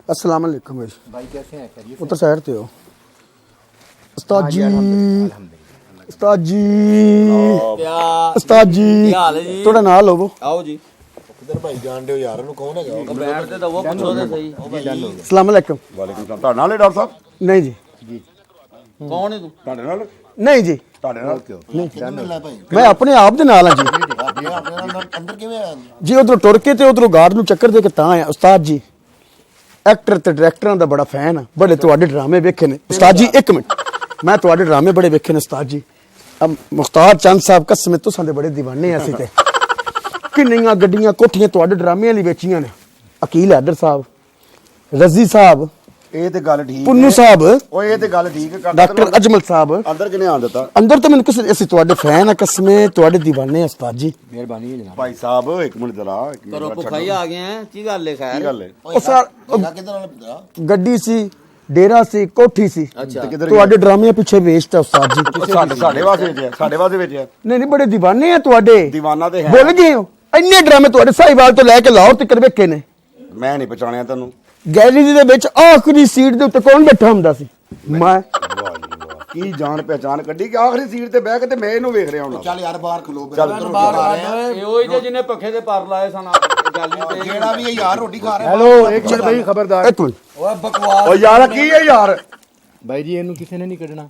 अस्सलाम वालेकुम भाई, कैसे हैं? खैरियत से? उतर साइड पे हो उस्ताद जी। उस्ताद जी, उस्ताद जी थोड़ा नाल होवो। आओ जी। किधर भाई जान दे यार, ਉਹਨੂੰ ਕੌਣ ਹੈਗਾ? ਉਹ ਬੈਠ ਤੇ ਦਵੋ, ਪੁੱਛੋ ਤੇ ਸਹੀ। अस्सलाम वालेकुम। ਵਾਲੇਕੁਮ ਸਲਾਮ। ਤੁਹਾਡੇ ਨਾਲ ਹੈ ਡਾਕਟਰ ਸਾਹਿਬ? नहीं जी, ਕੌਣ ਹੈ ਤੂੰ? ਤੁਹਾਡੇ ਨਾਲ? नहीं जी, ਤੁਹਾਡੇ ਨਾਲ ਕਿਹਨੂੰ ਮਿਲਣਾ ਭਾਈ? मैं अपने आप दे नाल हां जी। ਆਪਣੇ ਅੰਦਰ ਕਿਵੇਂ ਆਇਆ? जी उधरों टुर के ते उधरों गार्ड ਨੂੰ ਚੱਕਰ ਦੇ ਕੇ ਤਾਂ ਆਇਆ। ਉਸਤਾਦ ਜੀ ਐਕਟਰ ਤੇ ਡਾਇਰੈਕਟਰਾਂ ਦਾ ਬੜਾ ਫੈਨ ਆ, ਬੜੇ ਤੁਹਾਡੇ ਡਰਾਮੇ ਵੇਖੇ ਨੇ ਉਸਤਾਦ ਜੀ। ਇੱਕ ਮਿੰਟ, ਮੈਂ ਤੁਹਾਡੇ ਡਰਾਮੇ ਬੜੇ ਵੇਖੇ ਨੇ ਉਸਤਾਦ ਜੀ। ਮੁਖਤਾਰ ਚੰਦ ਸਾਹਿਬ ਕਸਮ ਤੁਸਾਂ ਦੇ ਬੜੇ دیਵਾਨੇ ਅਸੀਂ ਤੇ ਕਿੰਨੀਆਂ ਗੱਡੀਆਂ ਕੋਠੀਆਂ ਤੁਹਾਡੇ ਡਰਾਮਿਆਂ ਲਈ ਵੇਚੀਆਂ ਨੇ। ਅਕੀਲ ਹੈਡਰ ਸਾਹਿਬ, ਰਜ਼ੀ ਸਾਹਿਬ, ਇਹ ਤੇ ਗੱਲ ਠੀਕ ਪੁੰਨੂ ਸਾਹਿਬ, ਓਏ ਇਹ ਤੇ ਗੱਲ ਠੀਕ ਹੈ। ਡਾਕਟਰ ਅਜਮਲ ਸਾਹਿਬ ਅੰਦਰ ਕਿਨੇ ਆਣ ਦਿੱਤਾ? ਅੰਦਰ ਤਾਂ ਮੈਨੂੰ ਕਿਸੇ ਅਸੀਂ ਤੁਹਾਡੇ ਫੈਨ ਆ, ਕਸਮੇ ਤੁਹਾਡੇ دیਵਾਨੇ ਉਸਤਾਦ ਜੀ। ਮਿਹਰਬਾਨੀ ਹੈ ਜਨਾਬ। ਭਾਈ ਸਾਹਿਬ ਇੱਕ ਮਿੰਟ ਜਰਾ, ਇੱਕ ਮਿੰਟ ਕਰੋ ਭੁਖਾਈ ਆ ਗਏ ਆ, ਕੀ ਗੱਲ ਹੈ? ਖੈਰ ਕੀ ਗੱਲ ਹੈ? ਉਹ ਸਰ ਕਿਧਰ ਨਾਲ ਪਤਾ? ਗੱਡੀ ਸੀ, ਡੇਰਾ ਸੀ, ਕੋਠੀ ਸੀ, ਅੱਛਾ। ਤੁਹਾਡੇ ਡਰਾਮਿਆਂ ਪਿੱਛੇ ਵੇਚਤਾ ਉਸਤਾਦ ਜੀ। ਸਾਡੇ ਵਾਸਤੇ ਵੇਚਿਆ, ਸਾਡੇ ਵਾਸਤੇ ਵੇਚਿਆ। ਨਹੀਂ ਨਹੀਂ, ਬੜੇ دیਵਾਨੇ ਆ ਤੁਹਾਡੇ। دیਵਾਨਾ ਤੇ ਹੈ। ਭੁੱਲ ਗਏ ਹੋ? ਇੰਨੇ ਡਰਾਮੇ ਤੁਹਾਡੇ ਸਾਹੀਵਾਲ ਤੋਂ ਲੈ ਕੇ ਲਾਹੌਰ ਤੱਕ ਵੇਖੇ ਨੇ। ਮੈਂ ਨਹੀਂ ਪਛਾਣਿਆ ਤੈਨੂੰ। ਗੈਲਰੀ ਦੇ ਵਿੱਚ ਆਖਰੀ ਸੀਟ ਦੇ ਉੱਤੇ ਕੌਣ ਬੈਠਾ ਹੁੰਦਾ ਸੀ? ਮੈਂ। ਵਾਹ ਜੀ ਵਾਹ, ਕੀ ਜਾਣ ਪਹਿਚਾਨ ਕੱਢੀ ਕਿ ਆਖਰੀ ਸੀਟ ਤੇ ਬਹਿ ਕੇ ਤੇ ਮੈਂ ਇਹਨੂੰ ਵੇਖ ਰਿਹਾ ਹਾਂ। ਚੱਲ ਯਾਰ ਬਾਹਰ ਖਲੋ, ਚੱਲ ਬਾਹਰ ਆ ਰਿਹਾ। ਇਹ ਉਹੀ ਜੇ ਜਿਹਨੇ ਪੱਖੇ ਤੇ ਪਰ ਲਾਏ ਸਨ ਗੱਲ ਹੀ ਤੇ। ਜਿਹੜਾ ਵੀ ਹੈ ਯਾਰ ਰੋਟੀ ਖਾ ਰਿਹਾ। ਹੈਲੋ ਇੱਕ ਮਿੰਟ ਭਾਈ, ਖਬਰਦਾਰ। ਇੱਕ ਮਿੰਟ, ਓਏ ਬਕਵਾਸ। ਓ ਯਾਰ ਕੀ ਹੈ ਯਾਰ? ਬਾਈ ਜੀ ਇਹਨੂੰ ਕਿਸੇ ਨੇ ਨਹੀਂ ਕੱਢਣਾ,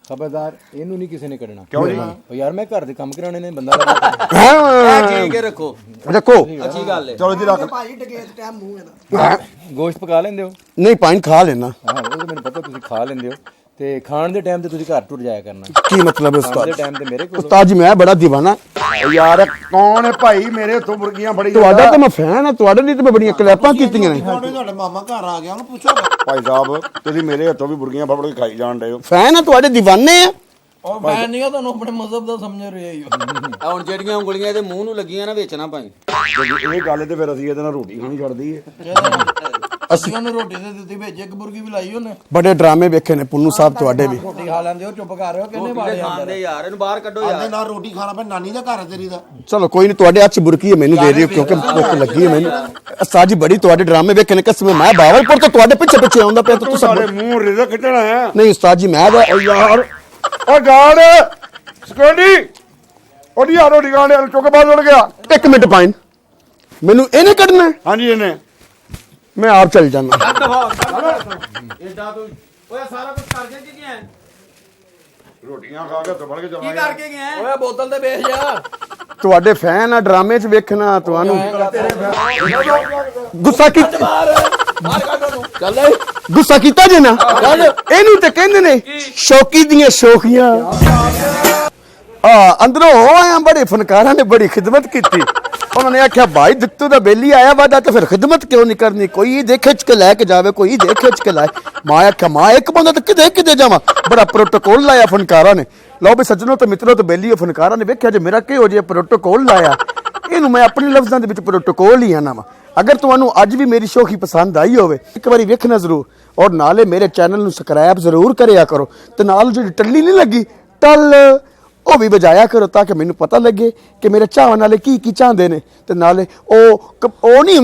ਖਬਰਦਾਰ। ਇਹਨੂੰ ਨਹੀਂ ਕਿਸੇ ਨੇ ਕੱਢਣਾ। ਕਿਉਂ ਜੀ? ਉਹ ਯਾਰ ਮੈਂ ਘਰ ਦੇ ਕੰਮ ਕਰਾਉਣੇ ਨੇ, ਬੰਦਾ ਲੱਗਾ। ਹਾਂ ਠੀਕ ਹੈ, ਰੱਖੋ। ਰੱਖੋ। ਅੱਛੀ ਗੱਲ ਹੈ। ਚਲੋ ਜੀ ਰੱਖ। ਗੋਸ਼ਤ ਪਕਾ ਲੈਂਦੇ ਹੋ? ਨਹੀਂ ਪਾਣੀ ਖਾ ਲੈਣਾ। ਹਾਂ, ਉਹ ਤਾਂ ਮੈਨੂੰ ਪਤਾ ਤੁਸੀਂ ਖਾ ਲੈਂਦੇ ਹੋ। ਤੇ ਖਾਣ ਦੇ ਟਾਈਮ ਤੇ ਤੁਸੀਂ ਘਰ ਟੁਰ ਜਾਇਆ ਕਰਨਾ। ਕੀ ਮਤਲਬ ਹੈ ਖਾਣ ਉਸਤਾਦ? ਦੇ ਟਾਈਮ ਤੇ ਮੇਰੇ ਕੋਲ ਉਸਤਾਦ ਜੀ ਮੈਂ ਬੜਾ دیਵਾਨਾ। ਓ ਯਾਰ ਕੌਣ ਹੈ ਭਾਈ? ਮੇਰੇ ਹੱਥੋਂ ਮੁਰਗੀਆਂ ਫੜੀ ਤੁਹਾਡਾ ਤਾਂ ਮੈਂ ਫੈਨ ਆ, ਤੁਹਾਡੇ ਲਈ ਤਾਂ ਮੈਂ ਬੜੀਆਂ ਕਲੈਪਾਂ ਕੀਤੀਆਂ ਨੇ। ਤੁਹਾਡੇ ਮਾਮਾ ਘਰ ਆ ਗਿਆ, ਉਹਨੂੰ ਪੁੱਛੋ। ਭਾਈ ਸਾਹਿਬ ਤੁਸੀਂ ਮੇਰੇ ਹੱਥੋਂ ਵੀ ਮੁਰਗੀਆਂ ਫੜ ਕੇ ਖਾਈ ਜਾਣ ਡਏ ਹੋ। ਫੈਨ ਆ ਤੁਹਾਡੇ, دیਵਾਨੇ ਆ। ਉਹ ਮੈਂ ਨਹੀਂ ਆ, ਤੁਹਾਨੂੰ ਆਪਣੇ ਮਜ਼ਹਬ ਦਾ ਸਮਝ ਰਹੇ ਹੋ। ਆ ਹੁਣ ਜਿਹੜੀਆਂ ਉਂਗਲੀਆਂ ਇਹਦੇ ਮੂੰਹ ਨੂੰ ਲੱਗੀਆਂ ਨਾ, ਵੇਚਣਾ ਭਾਈ। ਇਹ ਗੱਲ ਤੇ ਫਿਰ ਅਸੀਂ ਇਹਦੇ ਨਾਲ ਰੋਟੀ ਖਾਣੀ ਛੱਡ ਦਈਏ। ਅਸੀਂ ਉਹਨੂੰ ਰੋਟੀ ਦੇ ਦਿੱਤੀ, ਵਿੱਚ ਇੱਕ ਮੁਰਗੀ ਵੀ ਲਾਈ ਉਹਨੇ। ਬੜੇ ਡਰਾਮੇ ਵੇਖੇ ਨੇ ਪੁੰਨੂ ਸਾਹਿਬ ਤੁਹਾਡੇ ਵੀ। ਰੋਟੀ ਖਾ ਲੈਂਦੇ ਹੋ, ਚੁੱਪ ਕਰ ਰਹੇ ਹੋ। ਕਿੰਨੇ ਰੋਟੀ ਤੇ ਖਾਣ ਦੇ ਯਾਰ, ਇਹਨੂੰ ਬਾਹਰ ਕੱਢੋ ਆਂਦੇ ਯਾਰ। ਨਾਲ ਰੋਟੀ ਖਾਣਾ ਪੈ, ਨਾਨੀ ਦਾ ਘਰ ਹੈ ਤੇਰੀ ਦਾ। ਚਲੋ ਕੋਈ ਨਹੀਂ, ਤੁਹਾਡੇ ਹੱਥ 'ਚ ਬੁਰਕੀ ਹੈ, ਮੈਨੂੰ ਦੇ ਦਿਓ ਕਿਉਂਕਿ ਭੁੱਖ ਲੱਗੀ ਹੈ ਮੈਨੂੰ। ਉਸਤਾਦ ਜੀ ਬੜੀ ਤੁਹਾਡੇ ਡਰਾਮੇ ਵੇਖੇ ਨੇ ਕਸਮ। ਮੈਂ ਬਾਵਲਪੁਰ ਤੋਂ ਤੁਹਾਡੇ ਪਿੱਛੇ ਪਿੱਛੇ ਆਉਂਦਾ ਪਿਆ ਤਾਂ ਤੁਸੀਂ ਸਾਡੇ ਮੂੰਹ ਰਿਜ਼ਕ ਖਿੱਚਣਾ ਹੈ। ਨਹੀਂ ਉਸਤਾਦ ਜੀ ਮੈਂ ਤਾਂ ਓ ਯਾਰ ਓ ਗਾਲ ਸਕਿਉਰਟੀ ਉਹਦੀ ਯਾਰ ਰੋਟੀ ਖਾਣ ਵਾਲਾ ਚੁੱਕ ਬਾਹਰ ਉੜ ਗਿਆ। ਇੱਕ ਮਿੰਟ ਪਾਈਨ, ਮੈਨੂੰ ਇਹਨੇ ਕੱਢਣਾ ਹੈ? ਹਾਂਜੀ ਇਹਨੇ। ਮੈਂ ਆਪ ਚੱਲ ਜਾਣਾ। ਇਦਾਂ ਤੂੰ ਓਏ ਸਾਰਾ ਕੁਝ ਕਰਕੇ ਕੀ ਗਿਆ? ਰੋਟੀਆਂ ਖਾ ਕੇ ਫੜ ਕੇ ਕੀ ਚਲਾਂਗੇ। ਕਰਕੇ ਗਿਆ? ਓਏ ਬੋਤਲ ਤੇ ਵੇਚ ਜਾ। ਤੁਹਾਡੇ ਫੈਨ ਆ, ਡਰਾਮੇ 'ਚ ਵੇਖਣਾ ਤੁਹਾਨੂੰ। ਗੁੱਸਾ ਕੀਤਾ, ਚੱਲ ਗੁੱਸਾ ਕੀਤਾ ਜੇ ਨਾ। ਇਹਨੂੰ ਤੇ ਕਹਿੰਦੇ ਨੇ ਸ਼ੌਕੀ ਦੀਆਂ ਸ਼ੋਖੀਆਂ। ਅੰਦਰੋਂ ਹੋ ਆਇਆ, ਬੜੇ ਫਨਕਾਰਾਂ ਨੇ ਬੜੀ ਖਿਦਮਤ ਕੀਤੀ। ਉਹਨਾਂ ਨੇ ਆਖਿਆ ਭਾਈ ਦਿੱਤੂ ਦਾ ਬੇਲੀ ਆਇਆ ਵਾਦਾ ਤੇ ਫਿਰ ਖਿਦਮਤ ਕਿਉਂ ਨਹੀਂ ਕਰਨੀ? ਕੋਈ ਦੇਖ ਖਿੱਚ ਕੇ ਲੈ ਕੇ ਜਾਵੇ, ਕੋਈ ਦੇਖ ਖਿੱਚ ਕੇ ਲਾਏ। ਮਾਂ ਆਖਿਆ ਮਾਂ ਇੱਕ ਬੰਦਾ ਤੇ ਕਿਤੇ ਕਿਤੇ ਜਾਵਾਂ। ਬੜਾ ਪ੍ਰੋਟੋਕੋਲ ਲਾਇਆ ਫਨਕਾਰਾਂ ਨੇ। ਲਓ ਵੀ ਸੱਜਣੋ ਤੇ ਮਿੱਤਰੋ ਤੇ ਬੇਲੀ ਫਨਕਾਰਾਂ ਨੇ ਵੇਖਿਆ ਜੇ ਮੇਰਾ ਕਿਹੋ ਜਿਹਾ ਪ੍ਰੋਟੋਕੋਲ ਲਾਇਆ। ਇਹਨੂੰ ਮੈਂ ਆਪਣੇ ਲਫ਼ਜ਼ਾਂ ਦੇ ਵਿੱਚ ਪ੍ਰੋਟੋਕੋਲ ਹੀ ਆਣਾ ਵਾ। ਅਗਰ ਤੁਹਾਨੂੰ ਅੱਜ ਵੀ ਮੇਰੀ ਸ਼ੋਖੀ ਪਸੰਦ ਆਈ ਹੋਵੇ, ਇੱਕ ਵਾਰੀ ਵੇਖਣਾ ਜ਼ਰੂਰ, ਔਰ ਨਾਲੇ ਮੇਰੇ ਚੈਨਲ ਨੂੰ ਸਬਸਕ੍ਰਾਈਬ ਜ਼ਰੂਰ ਕਰਿਆ ਕਰੋ। ਤੇ ਨਾਲ ਜਿਹੜੀ ਟੱਲੀ ਨਹੀਂ ਲੱਗੀ ਟੱਲ, ਉਹ ਵੀ ਵਜਾਇਆ ਕਰੋ ਤਾਂ ਕਿ ਮੈਨੂੰ ਪਤਾ ਲੱਗੇ ਕਿ ਮੇਰੇ ਚਾਹਣ ਵਾਲੇ ਕੀ ਕੀ ਚਾਹੁੰਦੇ ਨੇ। ਤੇ ਨਾਲੇ ਉਹ ਨਹੀਂ